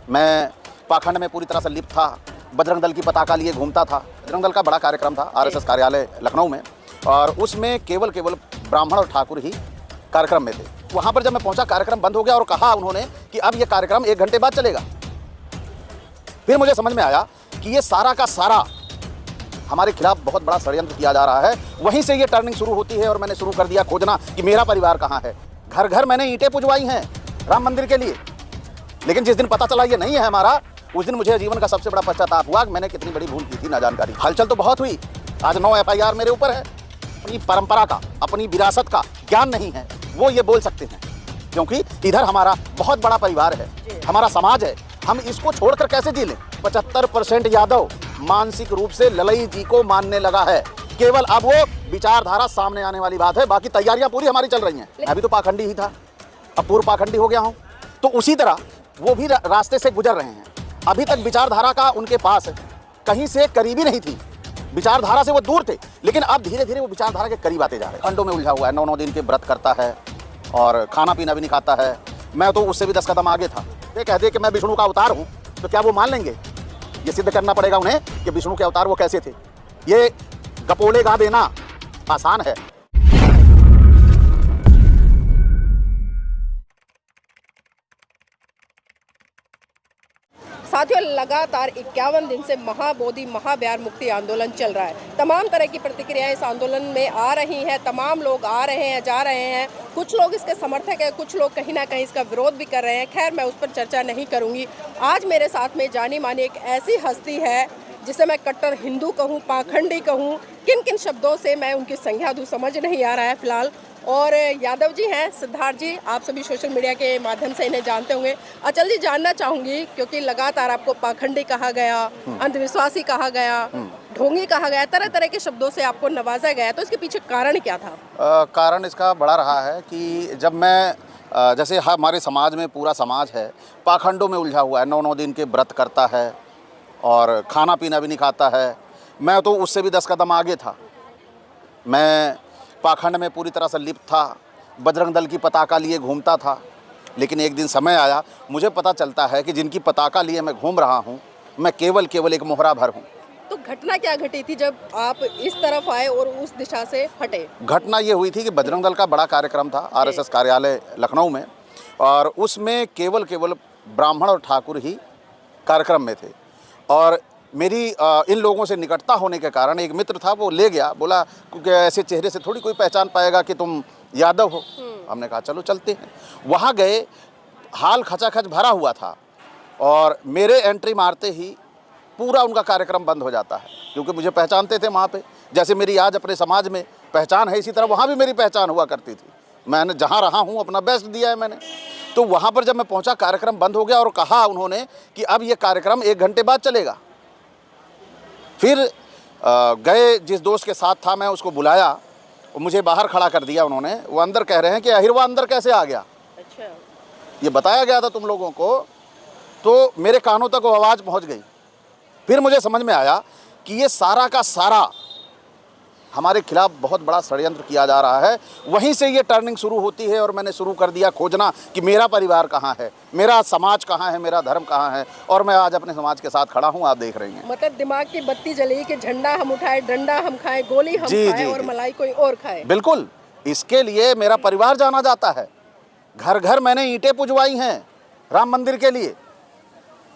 मैं पाखंड में पूरी तरह से लिप्त था। बजरंग दल की पताका लिए घूमता था। बजरंग दल का बड़ा कार्यक्रम था आरएसएस कार्यालय लखनऊ में, और उसमें केवल ब्राह्मण और ठाकुर ही कार्यक्रम में थे। वहाँ पर जब मैं पहुँचा, कार्यक्रम बंद हो गया और कहा उन्होंने कि अब ये कार्यक्रम 1 घंटे बाद चलेगा। फिर मुझे समझ में आया कि ये सारा का सारा हमारे खिलाफ बहुत बड़ा षड्यंत्र किया जा रहा है। वहीं से ये टर्निंग शुरू होती है और मैंने शुरू कर दिया खोजना कि मेरा परिवार कहाँ है। घर घर मैंने ईंटें पुजवाई हैं राम मंदिर के लिए, लेकिन जिस दिन पता चला ये नहीं है हमारा, उस दिन मुझे जीवन का सबसे बड़ा पश्चाताप हुआ कि मैंने कितनी बड़ी भूल की थी ना जानकारी। हलचल तो बहुत हुई। आज 9 FIR मेरे ऊपर है। अपनी परंपरा का, अपनी विरासत का ज्ञान नहीं है, वो ये बोल सकते हैं, क्योंकि इधर हमारा बहुत बड़ा परिवार है, हमारा समाज है। हम इसको छोड़कर कैसे जी लें? 75% यादव मानसिक रूप से ललई जी को मानने लगा है। केवल अब वो विचारधारा सामने आने वाली बात है, बाकी तैयारियां पूरी हमारी चल रही हैं। अभी तो पाखंडी ही था, अब पूर्व पाखंडी हो गया हूँ, तो उसी तरह वो भी रास्ते से गुजर रहे हैं। अभी तक विचारधारा का उनके पास कहीं से करीबी नहीं थी, विचारधारा से वो दूर थे, लेकिन अब धीरे धीरे वो विचारधारा के करीब आते जा रहे हैं। खंडों में उलझा हुआ है, 9 दिन के व्रत करता है और खाना पीना भी नहीं खाता है। मैं तो उससे भी 10 कदम आगे था। ये कह दे कि मैं विष्णु का अवतार हूँ, तो क्या वो मान लेंगे? ये सिद्ध करना पड़ेगा उन्हें कि विष्णु के अवतार वो कैसे थे। ये गपोले गा देना आसान है। साथियों, लगातार 51 दिन से महाबोधि महाब्यार मुक्ति आंदोलन चल रहा है। तमाम तरह की प्रतिक्रियाएं इस आंदोलन में आ रही हैं। तमाम लोग आ रहे हैं, जा रहे हैं। कुछ लोग इसके समर्थक हैं, कुछ लोग कहीं ना कहीं इसका विरोध भी कर रहे हैं। खैर, मैं उस पर चर्चा नहीं करूंगी। आज मेरे साथ में जानी मानी एक ऐसी हस्ती है जिसे मैं कट्टर हिंदू कहूँ, पाखंडी कहूँ, किन किन शब्दों से मैं उनकी संज्ञा दूँ समझ नहीं आ रहा है फिलहाल। और यादव जी हैं, सिद्धार्थ जी, आप सभी सोशल मीडिया के माध्यम से इन्हें जानते होंगे। अचल जी, जानना चाहूंगी, क्योंकि लगातार आपको पाखंडी कहा गया, अंधविश्वासी कहा गया, ढोंगी कहा गया, तरह तरह के शब्दों से आपको नवाजा गया, तो इसके पीछे कारण क्या था? कारण इसका बड़ा रहा है कि जब मैं जैसे हमारे समाज में पूरा समाज है पाखंडों में उलझा हुआ है, 9 दिन के व्रत करता है और खाना पीना भी नहीं खाता है। मैं तो उससे भी 10 कदम आगे था। मैं पाखंड में पूरी तरह से लिप्त था। बजरंग दल की पताका लिए घूमता था, लेकिन एक दिन समय आया, मुझे पता चलता है कि जिनकी पताका लिए मैं घूम रहा हूँ, मैं केवल एक मोहरा भर हूँ। तो घटना क्या घटी थी जब आप इस तरफ आए और उस दिशा से हटे? घटना ये हुई थी कि बजरंग दल का बड़ा कार्यक्रम था आरएसएस कार्यालय लखनऊ में, और उसमें केवल ब्राह्मण और ठाकुर ही कार्यक्रम में थे। और मेरी इन लोगों से निकटता होने के कारण एक मित्र था, वो ले गया, बोला क्योंकि ऐसे चेहरे से थोड़ी कोई पहचान पाएगा कि तुम यादव हो। हमने कहा चलो चलते हैं। वहाँ गए, हाल खचाखच भरा हुआ था, और मेरे एंट्री मारते ही पूरा उनका कार्यक्रम बंद हो जाता है, क्योंकि मुझे पहचानते थे वहाँ पे। जैसे मेरी आज अपने समाज में पहचान है, इसी तरह वहाँ भी मेरी पहचान हुआ करती थी। मैंने जहाँ रहा हूँ अपना बेस्ट दिया है मैंने। तो वहाँ पर जब मैं पहुँचा, कार्यक्रम बंद हो गया और कहा उन्होंने कि अब ये कार्यक्रम 1 घंटे बाद चलेगा। फिर गए, जिस दोस्त के साथ था मैं उसको बुलाया, और मुझे बाहर खड़ा कर दिया उन्होंने। वो अंदर कह रहे हैं कि अहिरवा अंदर कैसे आ गया? अच्छा, ये बताया गया था तुम लोगों को। तो मेरे कानों तक वो आवाज़ पहुंच गई। फिर मुझे समझ में आया कि ये सारा का सारा हमारे खिलाफ बहुत बड़ा षड्यंत्र किया जा रहा है। वहीं से ये टर्निंग शुरू होती है और मैंने शुरू कर दिया खोजना कि मेरा परिवार कहाँ है, मेरा समाज कहाँ है, मेरा धर्म कहाँ है। और मैं आज अपने समाज के साथ खड़ा हूँ, आप देख रही हैं। मतलब दिमाग की बत्ती जली कि झंडा हम उठाए, डंडा हम खाए, गोली हम खाए और मलाई कोई और खाए। बिल्कुल, इसके लिए मेरा परिवार जाना जाता है। घर घर मैंने ईंटें पुजवाई हैं राम मंदिर के लिए,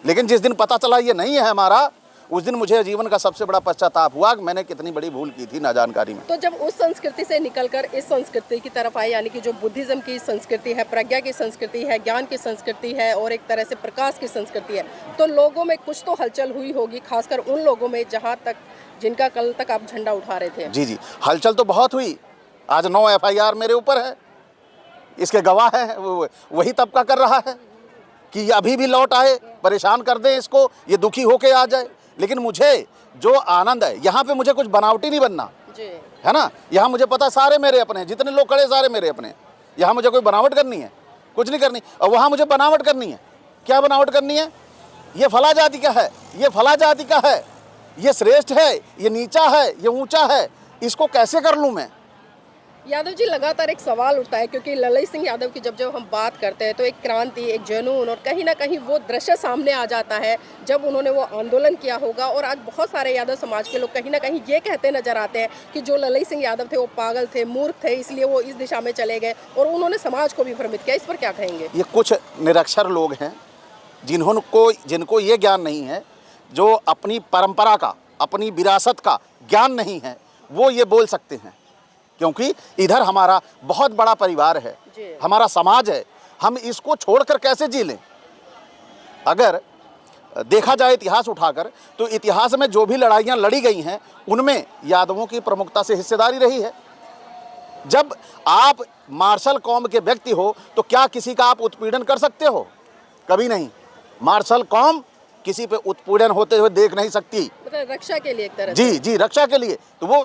लेकिन जिस दिन पता चला ये नहीं है हमारा, उस दिन मुझे जीवन का सबसे बड़ा पश्चाताप हुआ कि मैंने कितनी बड़ी भूल की थी ना जानकारी में। तो जब उस संस्कृति से निकलकर इस संस्कृति की तरफ आए, यानी कि जो बुद्धिज्म की संस्कृति है, प्रज्ञा की संस्कृति है, ज्ञान की संस्कृति है और एक तरह से प्रकाश की संस्कृति है, तो लोगों में कुछ तो हलचल हुई होगी, खासकर उन लोगों में जहाँ तक जिनका कल तक आप झंडा उठा रहे थे। जी, हलचल तो बहुत हुई। आज 9 FIR मेरे ऊपर है, इसके गवाह है। वही तबका कर रहा है कि अभी भी लौट आए, परेशान कर दे इसको, ये दुखी होके आ जाए। लेकिन मुझे जो आनंद है, यहाँ पे मुझे कुछ बनावटी नहीं बनना है ना। यहाँ मुझे पता सारे मेरे अपने हैं, जितने लोग खड़े सारे मेरे अपने। यहाँ मुझे कोई बनावट करनी है, कुछ नहीं करनी। और वहाँ मुझे बनावट करनी है। क्या बनावट करनी है? ये फला जाति का है, ये फला जाति का है, ये श्रेष्ठ है, ये नीचा है, ये ऊंचा है, इसको कैसे कर लूँ मैं? यादव जी, लगातार एक सवाल उठता है क्योंकि ललई सिंह यादव की जब जब हम बात करते हैं तो एक क्रांति, एक जुनून और कहीं ना कहीं वो दृश्य सामने आ जाता है जब उन्होंने वो आंदोलन किया होगा। और आज बहुत सारे यादव समाज के लोग कहीं ना कहीं ये कहते नजर आते हैं कि जो ललई सिंह यादव थे वो पागल थे, मूर्ख थे, इसलिए वो इस दिशा में चले गए और उन्होंने समाज को भी भ्रमित किया। इस पर क्या कहेंगे? ये कुछ निरक्षर लोग हैं जिनको ये ज्ञान नहीं है, जो अपनी परंपरा का, अपनी विरासत का ज्ञान नहीं है, वो ये बोल सकते हैं। क्योंकि इधर हमारा बहुत बड़ा परिवार है, हमारा समाज है, हम इसको छोड़कर कैसे जी लें? अगर देखा जाए इतिहास उठाकर तो इतिहास में जो भी लड़ाइयाँ लड़ी गई हैं उनमें यादवों की प्रमुखता से हिस्सेदारी रही है। जब आप मार्शल कौम के व्यक्ति हो तो क्या किसी का आप उत्पीड़न कर सकते हो? कभी नहीं। मार्शल कौम किसी पे उत्पीड़न होते हुए देख नहीं सकती। मतलब रक्षा के लिए एक तरह जी जी, रक्षा के लिए। तो वो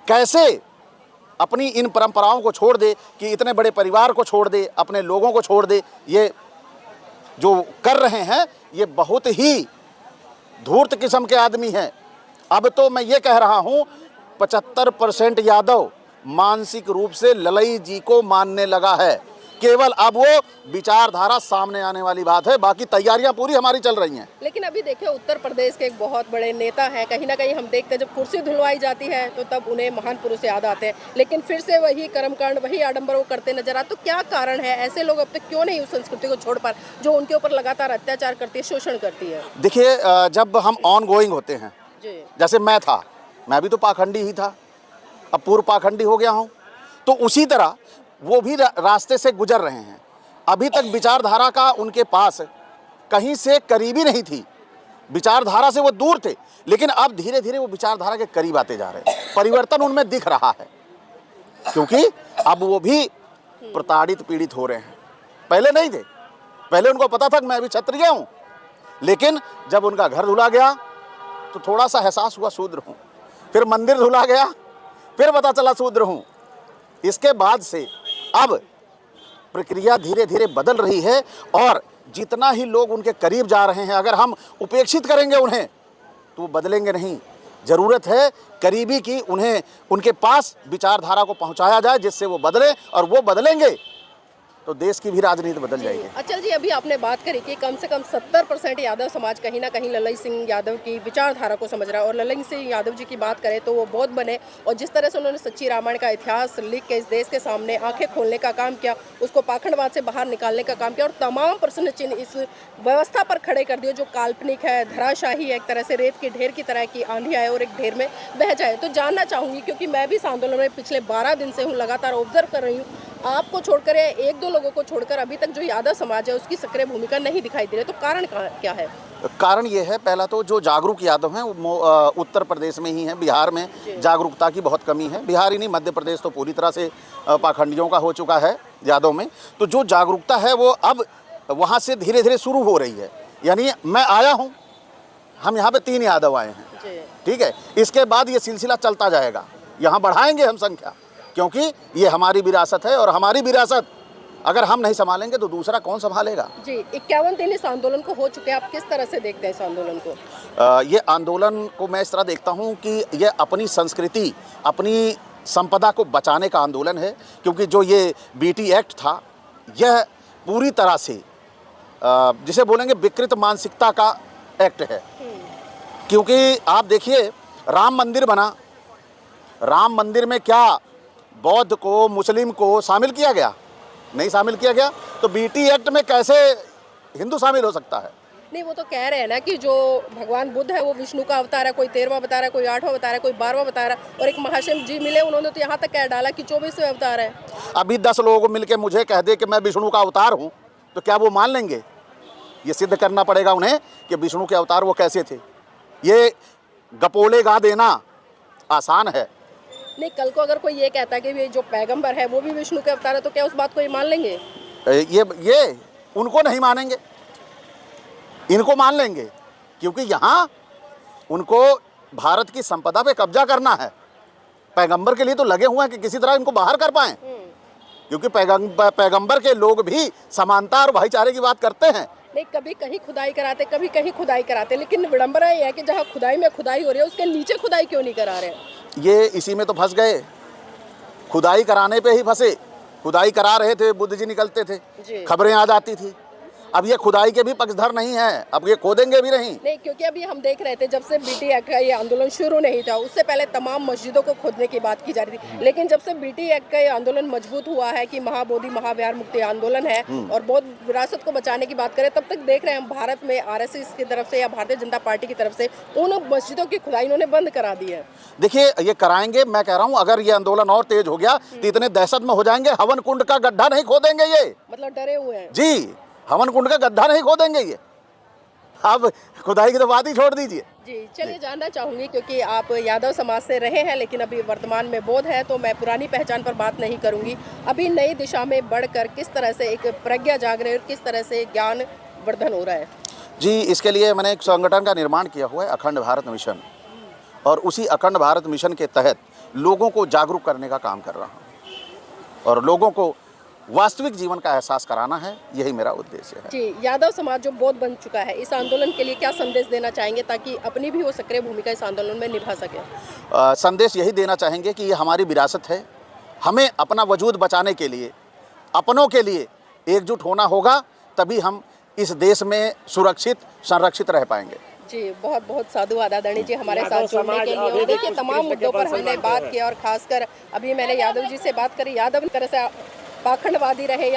कैसे अपनी इन परंपराओं को छोड़ दे, कि इतने बड़े परिवार को छोड़ दे, अपने लोगों को छोड़ दे? ये जो कर रहे हैं ये बहुत ही धूर्त किस्म के आदमी हैं। अब तो मैं ये कह रहा हूँ 75% यादव मानसिक रूप से ललई जी को मानने लगा है। केवल अब वो विचारधारा सामने आने वाली बात है, बाकी तैयारियां पूरी हमारी चल रही हैं। लेकिन अभी देखिए, उत्तर प्रदेश के एक बहुत बड़े नेता हैं, कहीं ना कहीं हम देखते हैं जब कुर्सी धुलवाई जाती है तो तब उन्हें महान पुरुष याद आते हैं, लेकिन फिर से वही कर्मकांड, वही आडंबर वो करते नजर आते। तो क्या कारण है? ऐसे लोग अब तक क्यों नहीं उस संस्कृति को छोड़ पा रहे जो उनके ऊपर लगातार अत्याचार करती है, शोषण करती है? देखिए, जब हम ऑन गोइंग होते हैं, जैसे मैं था, मैं भी तो पाखंडी ही था, अब पूर्व पाखंडी हो गया हूँ, तो उसी तरह वो भी रास्ते से गुजर रहे हैं। अभी तक विचारधारा का उनके पास कहीं से करीबी नहीं थी, विचारधारा से वो दूर थे, लेकिन अब धीरे धीरे वो विचारधारा के करीब आते जा रहे हैं। परिवर्तन उनमें दिख रहा है, क्योंकि अब वो भी प्रताड़ित, पीड़ित हो रहे हैं। पहले नहीं थे, पहले उनको पता था कि मैं भी क्षत्रिय हूँ, लेकिन जब उनका घर धुला गया तो थोड़ा सा एहसास हुआ शूद्र हूँ। फिर मंदिर धुला गया, फिर पता चला शूद्र हूँ। इसके बाद से अब प्रक्रिया धीरे धीरे बदल रही है, और जितना ही लोग उनके करीब जा रहे हैं, अगर हम उपेक्षित करेंगे उन्हें तो वो बदलेंगे नहीं। ज़रूरत है करीबी की, उन्हें उनके पास विचारधारा को पहुंचाया जाए जिससे वो बदले, और वो बदलेंगे तो देश की भी राजनीति बदल जाएगी। अच्छा जी, अभी आपने बात करी कि कम से कम 70% यादव समाज कहीं ना कहीं ललई सिंह यादव की विचारधारा को समझ रहा है। और ललई सिंह यादव जी की बात करें तो वो बौद्ध बने, और जिस तरह से उन्होंने सच्ची रामायण का इतिहास लिख के इस देश के सामने आंखें खोलने का काम किया, उसको पाखंडवाद से बाहर निकालने का काम किया, और तमाम प्रश्न चिन्ह इस व्यवस्था पर खड़े कर दिए जो काल्पनिक है, धराशाही है, एक तरह से रेत के ढेर की तरह की आंधी आए और एक ढेर में बह जाए। तो जानना चाहूँगी, क्योंकि मैं भी इस आंदोलन में पिछले 12 दिन से हूँ, लगातार ऑब्जर्व कर रही हूँ, आपको छोड़कर या एक दो लोगों को छोड़कर अभी तक जो यादव समाज है उसकी सक्रिय भूमिका नहीं दिखाई दे रही। तो कारण क्या है? कारण ये है, पहला तो जो जागरूक यादव हैं वो उत्तर प्रदेश में ही हैं। बिहार में जागरूकता की बहुत कमी है। बिहार ही नहीं, मध्य प्रदेश तो पूरी तरह से पाखंडियों का हो चुका है यादव में। तो जो जागरूकता है वो अब वहाँ से धीरे धीरे शुरू हो रही है। यानी मैं आया हूँ, हम यहाँ पे 3 यादव आए हैं, ठीक है, इसके बाद ये सिलसिला चलता जाएगा, यहाँ बढ़ाएंगे हम संख्या, क्योंकि ये हमारी विरासत है, और हमारी विरासत अगर हम नहीं संभालेंगे तो दूसरा कौन संभालेगा? जी, 51 दिन इस आंदोलन को हो चुके हैं, आप किस तरह से देखते हैं इस आंदोलन को? ये आंदोलन को मैं इस तरह देखता हूँ कि ये अपनी संस्कृति, अपनी संपदा को बचाने का आंदोलन है। क्योंकि जो ये बीटी एक्ट था, यह पूरी तरह से जिसे बोलेंगे विकृत मानसिकता का एक्ट है। क्योंकि आप देखिए, राम मंदिर बना, राम मंदिर में क्या बौद्ध को, मुस्लिम को शामिल किया गया? नहीं शामिल किया गया। तो बीटी एक्ट में कैसे हिंदू शामिल हो सकता है? नहीं, वो तो कह रहे हैं ना कि जो भगवान बुद्ध है वो विष्णु का अवतार है, कोई 13वां बता रहा है, कोई 8वां बता रहा है, कोई 12वां बता रहा है, और एक महाशय जी मिले, उन्होंने तो यहाँ तक कह डाला कि 24वें अवतार है। अभी 10 लोग मिलकर मुझे कह दे कि मैं विष्णु का अवतार हूँ, तो क्या वो मान लेंगे? ये सिद्ध करना पड़ेगा उन्हें कि विष्णु के अवतार वो कैसे थे। ये गपोले गा देना आसान है। नहीं, कल को अगर कोई ये कहता है कि ये जो पैगंबर है वो भी विष्णु के अवतार है, तो क्या उस बात को ये मान लेंगे? ये उनको नहीं मानेंगे, इनको मान लेंगे, क्योंकि यहाँ उनको भारत की संपदा पे कब्जा करना है। पैगंबर के लिए तो लगे हुए हैं कि किसी तरह इनको बाहर कर पाएं, क्योंकि पैगंबर के लोग भी समानता और भाईचारे की बात करते हैं। नहीं, कभी कहीं खुदाई कराते, कभी कहीं खुदाई कराते, लेकिन विडंबना ये है कि जहाँ खुदाई में खुदाई हो रही है उसके नीचे खुदाई क्यों नहीं करा रहे? ये इसी में तो फंस गए। खुदाई कराने पे ही फंसे। खुदाई करा रहे थे, बुद्ध जी निकलते थे, जी। खबरें आ जाती थी। अब ये खुदाई के भी पक्षधर नहीं है, अब ये खोदेंगे भी नहीं। नहीं, क्योंकि अभी हम देख रहे थे जब से बीटी एक्ट का ये आंदोलन शुरू नहीं था, उससे पहले तमाम मस्जिदों को खोदने की बात की जा रही थी। लेकिन जब से बीटी एक्ट का ये आंदोलन मजबूत हुआ है कि महाबोधि महाविहार मुक्ति आंदोलन है और बौद्ध विरासत को बचाने की बात करें, तब तक देख रहे हैं हम भारत में आरएसएस की तरफ से या भारतीय जनता पार्टी की तरफ से उन मस्जिदों की खुदाई इन्होंने बंद करा दी है। देखिए, ये कराएंगे, मैं कह रहा हूँ अगर ये आंदोलन और तेज हो गया तो इतने दहशत में हो जाएंगे, हवन कुंड का गड्ढा नहीं खोदेंगे ये। मतलब डरे हुए हैं जी, हवन कुंड का गड्ढा नहीं खोदेंगे ये। अब खुदाई की तो बात ही छोड़ दीजिए। जी। चलिए, जानना चाहूंगी क्योंकि आप यादव समाज से रहे हैं लेकिन अभी वर्तमान में बौद्ध है, तो मैं पुरानी पहचान पर बात नहीं करूंगी। अभी नई दिशा में बढ़कर किस तरह से एक प्रज्ञा जाग रही है और किस तरह से ज्ञान वर्धन हो रहा है? जी, इसके लिए मैंने एक संगठन का निर्माण किया हुआ है, अखंड भारत मिशन, और उसी अखंड भारत मिशन के तहत लोगों को जागरूक करने का काम कर रहा हूँ और लोगों को वास्तविक जीवन का एहसास कराना है, यही मेरा उद्देश्य है। जी। यादव समाज जो बौद्ध बन चुका है, इस आंदोलन के लिए क्या संदेश देना चाहेंगे ताकि अपनी भी वो सक्रिय भूमिका इस आंदोलन में निभा सके? संदेश यही देना चाहेंगे कि ये हमारी विरासत है, हमें अपना वजूद बचाने के लिए, अपनों के लिए एकजुट होना होगा, तभी हम इस देश में सुरक्षित संरक्षित रह पाएंगे। जी, बहुत बहुत साधु आदादणी जी हमारे साथ जुड़ने के लिए। और देखिए, तमाम मुद्दों पर हमने बात की और खासकर अभी मैंने यादव जी से बात करी। यादव तरह से पाखंडवादी रहे या